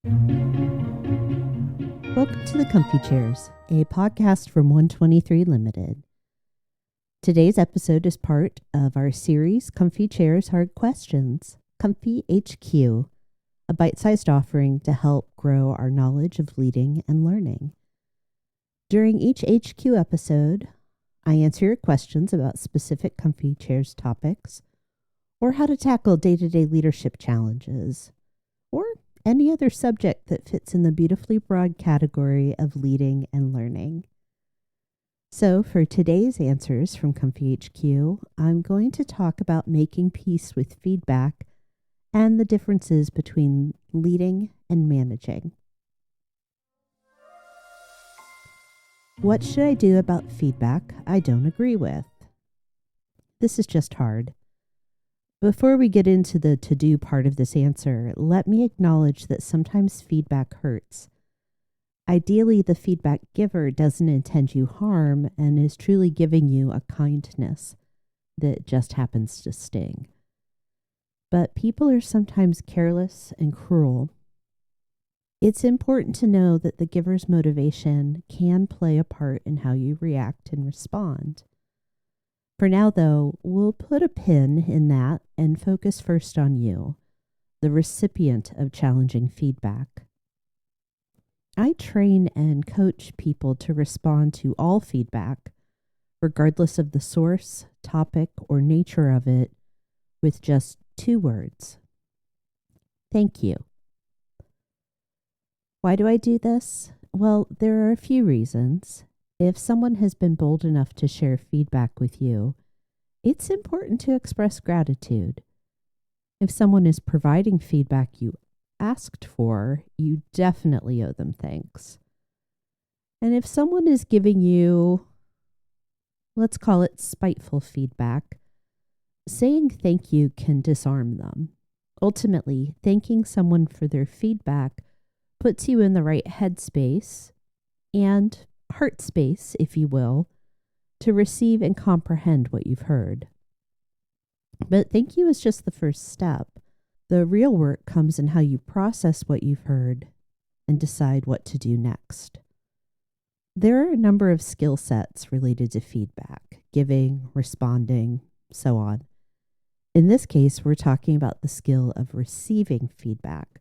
Welcome to the Comfy Chairs, a podcast from 123 Limited. Today's episode is part of our series, Comfy Chairs Hard Questions, comfyHQ, a bite-sized offering to help grow our knowledge of leading and learning. During each HQ episode, I answer your questions about specific Comfy Chairs topics, or how to tackle day-to-day leadership challenges, or any other subject that fits in the beautifully broad category of leading and learning. So for today's answers from comfyHQ, I'm going to talk about making peace with feedback and the differences between leading and managing. What should I do about feedback I don't agree with? This is just hard. Before we get into the to-do part of this answer, let me acknowledge that sometimes feedback hurts. Ideally, the feedback giver doesn't intend you harm and is truly giving you a kindness that just happens to sting. But people are sometimes careless and cruel. It's important to know that the giver's motivation can play a part in how you react and respond. For now, though, we'll put a pin in that and focus first on you, the recipient of challenging feedback. I train and coach people to respond to all feedback, regardless of the source, topic, or nature of it, with just 2 words. Thank you. Why do I do this? Well, there are a few reasons. If someone has been bold enough to share feedback with you, it's important to express gratitude. If someone is providing feedback you asked for, you definitely owe them thanks. And if someone is giving you, let's call it spiteful feedback, saying thank you can disarm them. Ultimately, thanking someone for their feedback puts you in the right headspace and heart space, if you will, to receive and comprehend what you've heard. But thank you is just the first step. The real work comes in how you process what you've heard and decide what to do next. There are a number of skill sets related to feedback, giving, responding, so on. In this case, we're talking about the skill of receiving feedback,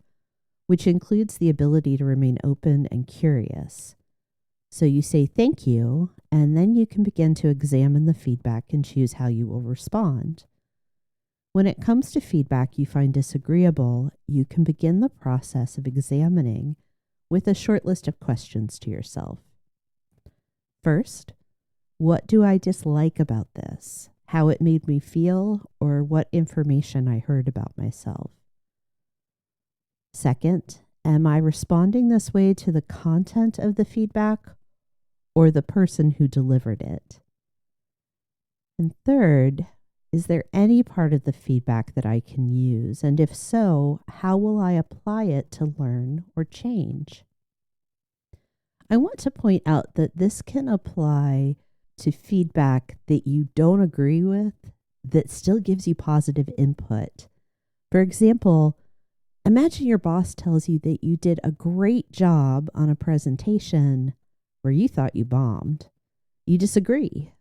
which includes the ability to remain open and curious. So you say thank you, and then you can begin to examine the feedback and choose how you will respond. When it comes to feedback you find disagreeable, you can begin the process of examining with a short list of questions to yourself. First, what do I dislike about this? How it made me feel, or what information I heard about myself? Second, am I responding this way to the content of the feedback or the person who delivered it? And third, is there any part of the feedback that I can use? And if so, how will I apply it to learn or change? I want to point out that this can apply to feedback that you don't agree with that still gives you positive input. For example, imagine your boss tells you that you did a great job on a presentation where you thought you bombed. You disagree.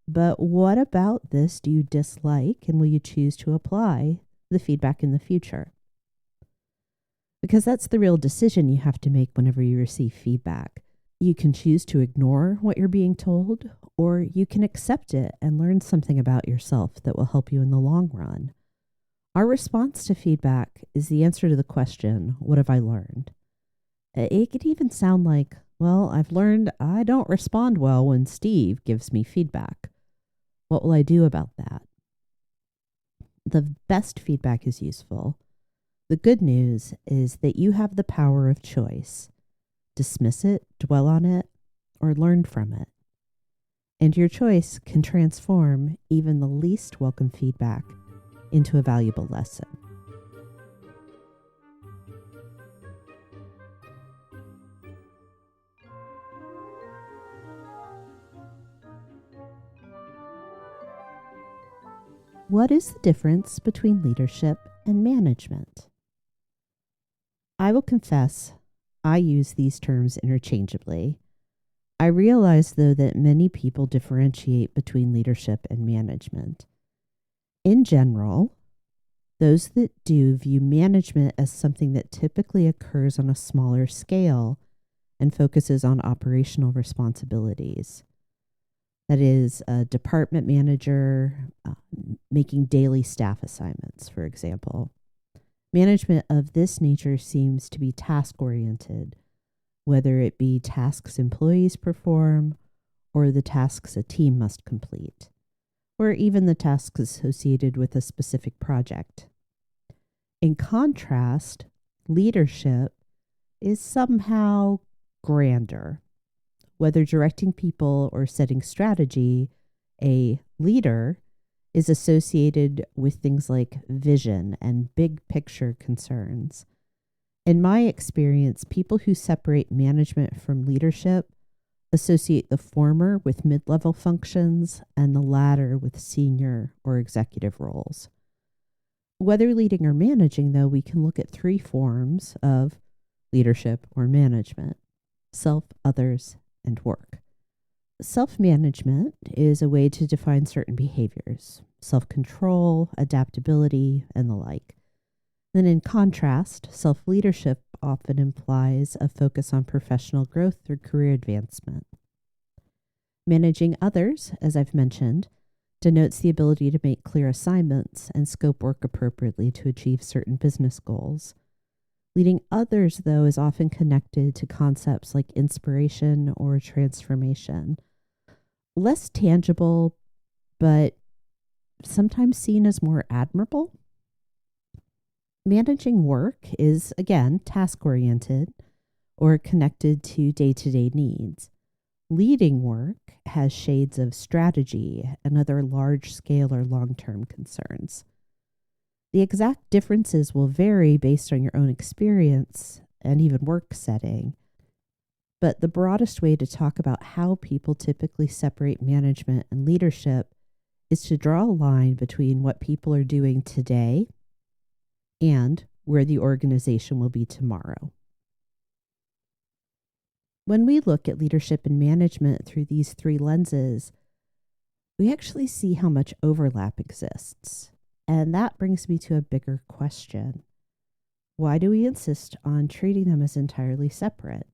But what about this do you dislike, and will you choose to apply the feedback in the future? Because that's the real decision you have to make whenever you receive feedback. You can choose to ignore what you're being told, or you can accept it and learn something about yourself that will help you in the long run. Our response to feedback is the answer to the question, what have I learned? It could even sound like, well, I've learned I don't respond well when Steve gives me feedback. What will I do about that? The best feedback is useful. The good news is that you have the power of choice. Dismiss it, dwell on it, or learn from it. And your choice can transform even the least welcome feedback into a valuable lesson. What is the difference between leadership and management? I will confess, I use these terms interchangeably. I realize, though, that many people differentiate between leadership and management. In general, those that do view management as something that typically occurs on a smaller scale and focuses on operational responsibilities. That is, a department manager making daily staff assignments, for example. Management of this nature seems to be task-oriented, whether it be tasks employees perform or the tasks a team must complete, or even the tasks associated with a specific project. In contrast, leadership is somehow grander. Whether directing people or setting strategy, a leader is associated with things like vision and big picture concerns. In my experience, people who separate management from leadership associate the former with mid-level functions and the latter with senior or executive roles. Whether leading or managing, though, we can look at three forms of leadership or management: self, others, and work. Self-management is a way to define certain behaviors: self-control, adaptability, and the like. Then in contrast, self-leadership often implies a focus on professional growth through career advancement. Managing others, as I've mentioned, denotes the ability to make clear assignments and scope work appropriately to achieve certain business goals. Leading others, though, is often connected to concepts like inspiration or transformation. Less tangible, but sometimes seen as more admirable. Managing work is, again, task-oriented or connected to day-to-day needs. Leading work has shades of strategy and other large-scale or long-term concerns. The exact differences will vary based on your own experience and even work setting, but the broadest way to talk about how people typically separate management and leadership is to draw a line between what people are doing today and where the organization will be tomorrow. When we look at leadership and management through these three lenses, we actually see how much overlap exists. And that brings me to a bigger question. Why do we insist on treating them as entirely separate?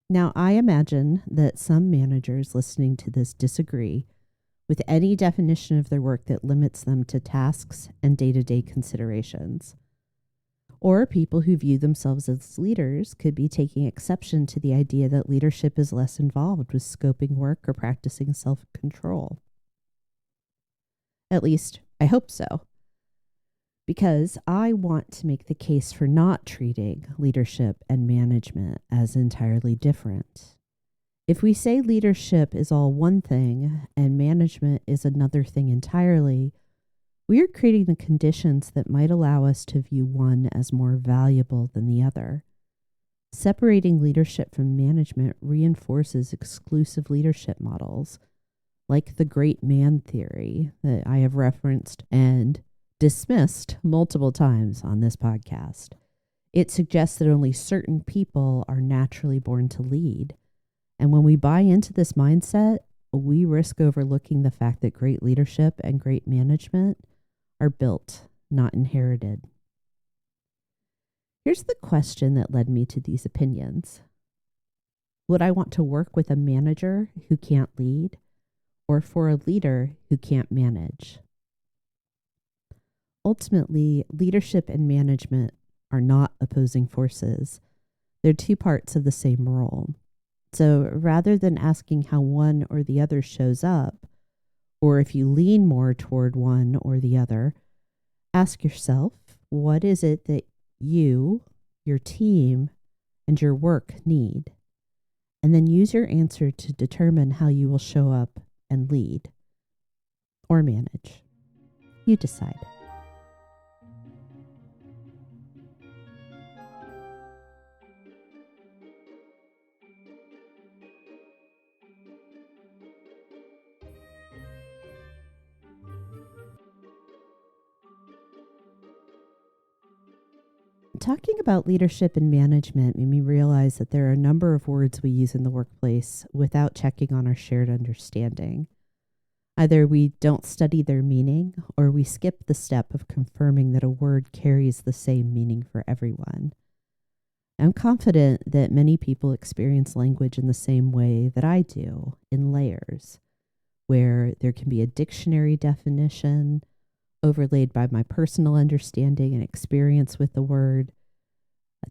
Now, I imagine that some managers listening to this disagree with any definition of their work that limits them to tasks and day-to-day considerations. Or people who view themselves as leaders could be taking exception to the idea that leadership is less involved with scoping work or practicing self-control. At least, I hope so. Because I want to make the case for not treating leadership and management as entirely different. If we say leadership is all one thing and management is another thing entirely, we are creating the conditions that might allow us to view one as more valuable than the other. Separating leadership from management reinforces exclusive leadership models, like the great man theory that I have referenced and dismissed multiple times on this podcast. It suggests that only certain people are naturally born to lead. And when we buy into this mindset, we risk overlooking the fact that great leadership and great management are built, not inherited. Here's the question that led me to these opinions. Would I want to work with a manager who can't lead, or for a leader who can't manage? Ultimately, leadership and management are not opposing forces. They're two parts of the same role. So rather than asking how one or the other shows up, or if you lean more toward one or the other, ask yourself, what is it that you, your team, and your work need? And then use your answer to determine how you will show up and lead or manage. You decide. Talking about leadership and management made me realize that there are a number of words we use in the workplace without checking on our shared understanding. Either we don't study their meaning, or we skip the step of confirming that a word carries the same meaning for everyone. I'm confident that many people experience language in the same way that I do, in layers, where there can be a dictionary definition overlaid by my personal understanding and experience with the word,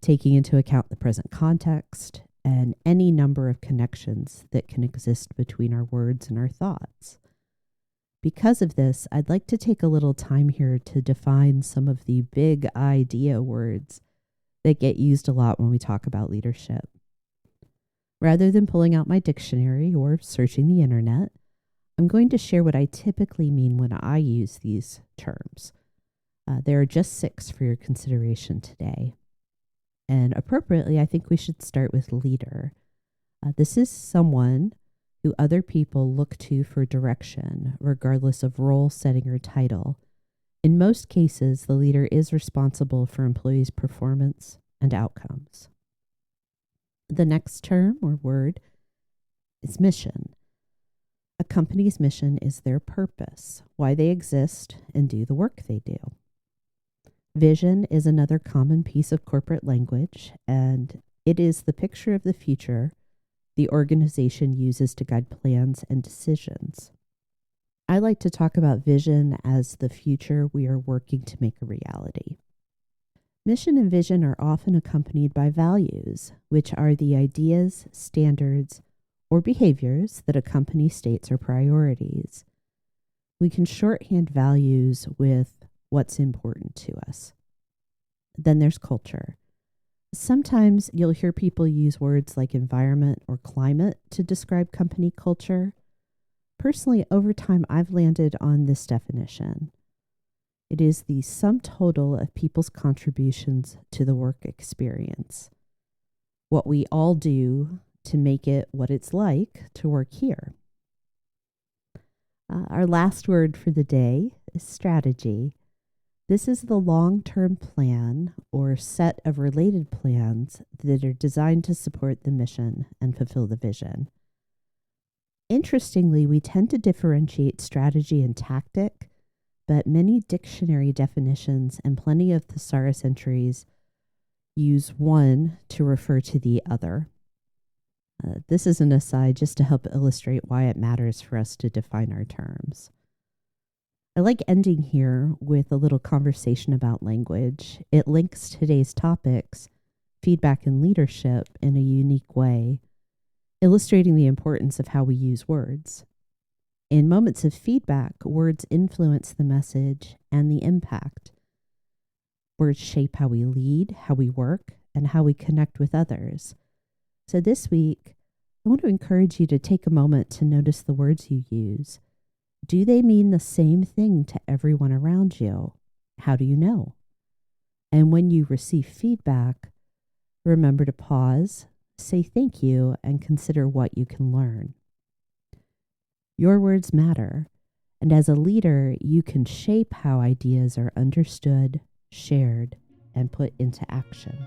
taking into account the present context, and any number of connections that can exist between our words and our thoughts. Because of this, I'd like to take a little time here to define some of the big idea words that get used a lot when we talk about leadership. Rather than pulling out my dictionary or searching the internet, I'm going to share what I typically mean when I use these terms. There are just 6 for your consideration today. And appropriately, I think we should start with leader. This is someone who other people look to for direction, regardless of role, setting, or title. In most cases, the leader is responsible for employees' performance and outcomes. The next term or word is mission. A company's mission is their purpose, why they exist and do the work they do. Vision is another common piece of corporate language, and it is the picture of the future the organization uses to guide plans and decisions. I like to talk about vision as the future we are working to make a reality. Mission and vision are often accompanied by values, which are the ideas, standards, or behaviors that a company states are priorities. We can shorthand values with what's important to us. Then there's culture. Sometimes you'll hear people use words like environment or climate to describe company culture. Personally, over time, I've landed on this definition. It is the sum total of people's contributions to the work experience. What we all do to make it what it's like to work here. Our last word for the day is strategy. This is the long-term plan or set of related plans that are designed to support the mission and fulfill the vision. Interestingly, we tend to differentiate strategy and tactic, but many dictionary definitions and plenty of thesaurus entries use one to refer to the other. This is an aside just to help illustrate why it matters for us to define our terms. I like ending here with a little conversation about language. It links today's topics, feedback and leadership, in a unique way, illustrating the importance of how we use words. In moments of feedback, words influence the message and the impact. Words shape how we lead, how we work, and how we connect with others. So this week, I want to encourage you to take a moment to notice the words you use. Do they mean the same thing to everyone around you? How do you know? And when you receive feedback, remember to pause, say thank you, and consider what you can learn. Your words matter, and as a leader, you can shape how ideas are understood, shared, and put into action.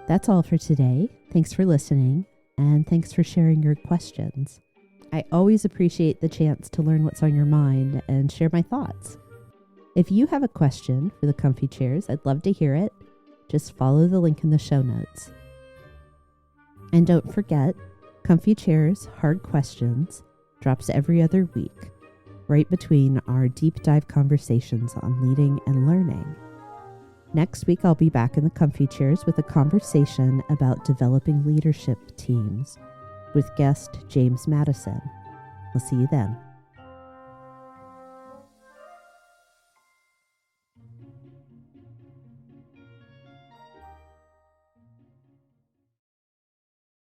That's all for today. Thanks for listening. And thanks for sharing your questions. I always appreciate the chance to learn what's on your mind and share my thoughts. If you have a question for the Comfy Chairs, I'd love to hear it. Just follow the link in the show notes. And don't forget, Comfy Chairs Hard Questions drops every other week, right between our deep dive conversations on leading and learning. Next week, I'll be back in the Comfy Chairs with a conversation about developing leadership teams with guest James Madison. We'll see you then.